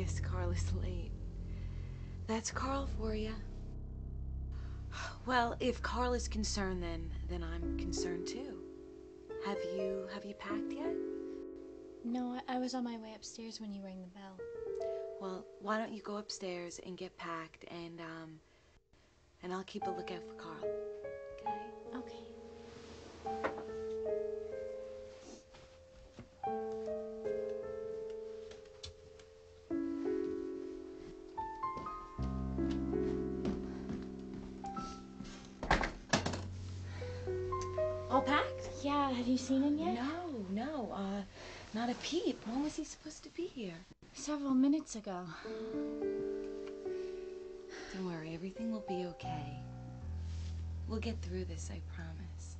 guess Carl is late. That's Carl for you. Well, if Carl is concerned, then I'm concerned too. Have you packed yet? No, I was on my way upstairs when you rang the bell. Well, why don't you go upstairs and get packed, and I'll keep a lookout for Carl. Okay? Okay. All packed? Yeah, have you seen him yet? No, not a peep. When was he supposed to be here? Several minutes ago. Don't worry, everything will be okay. We'll get through this, I promise.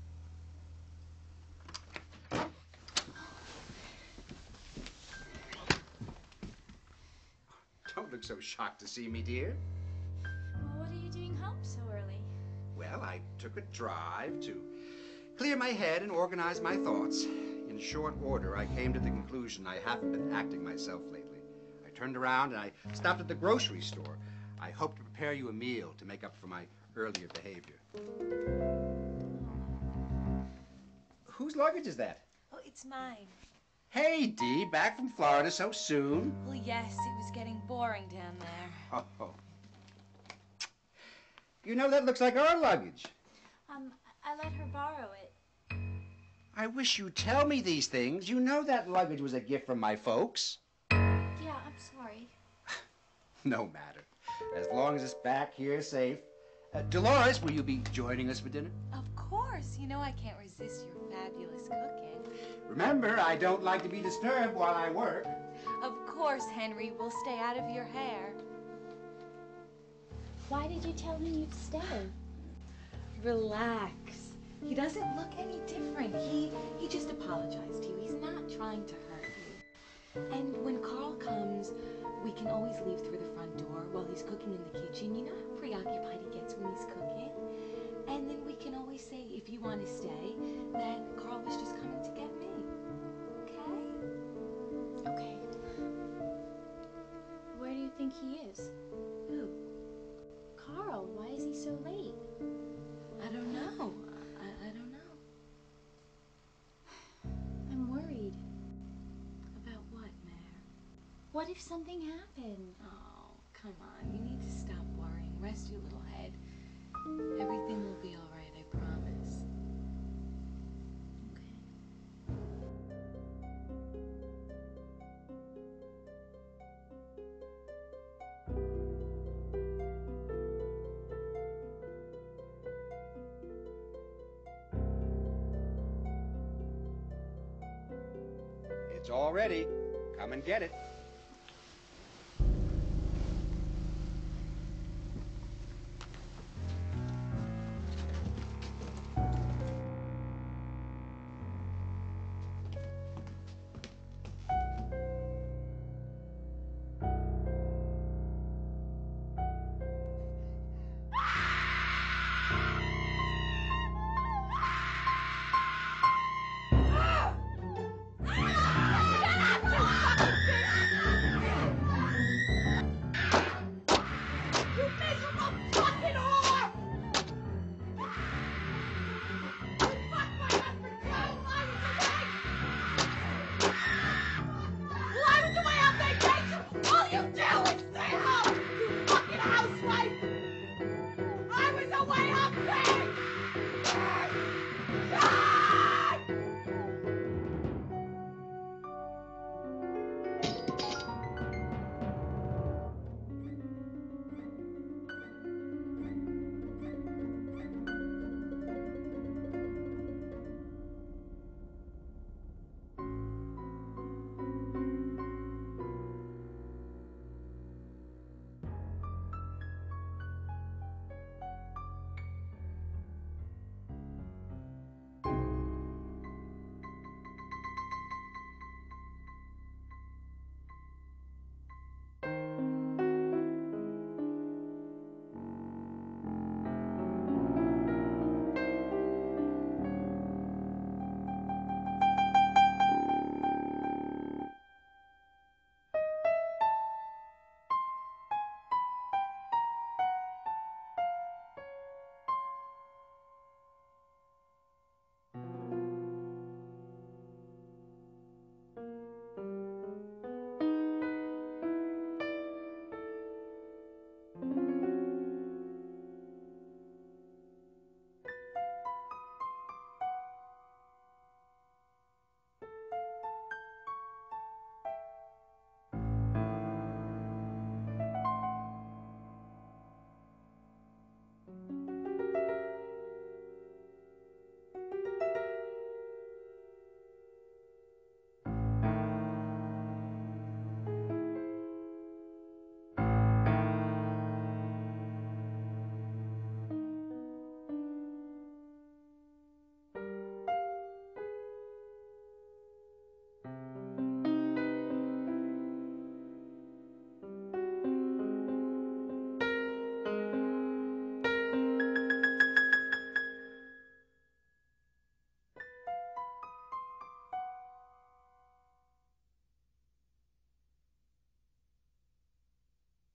Don't look so shocked to see me, dear. Well, what are you doing home so early? Well, I took a drive to clear my head and organize my thoughts. In short order, I came to the conclusion I haven't been acting myself lately. I turned around and I stopped at the grocery store. I hope to prepare you a meal to make up for my earlier behavior. Whose luggage is that? Oh, it's mine. Hey, Dee, back from Florida so soon. Well, yes, it was getting boring down there. Oh. You know, that looks like our luggage. I let her borrow it. I wish you'd tell me these things. You know that luggage was a gift from my folks. Yeah, I'm sorry. No matter. As long as it's back here safe. Dolores, will you be joining us for dinner? Of course. You know I can't resist your fabulous cooking. Remember, I don't like to be disturbed while I work. Of course, Henry. We'll stay out of your hair. Why did you tell him you'd stay? Relax. He doesn't look any different. He just apologized to you. He's not trying to hurt you. And when Carl comes, we can always leave through the front door while he's cooking in the kitchen. You know how preoccupied he gets when he's cooking? And then we can always say, if you want to stay, that Carl was just coming to get me. Okay? Okay. Where do you think he is? Who? Carl, why is he so late? I don't know. I don't know. I'm worried. About what, Mare? What if something happened? Oh, come on. You need to stop worrying. Rest your little head. Everything will be all right, I promise. It's all ready. Come and get it.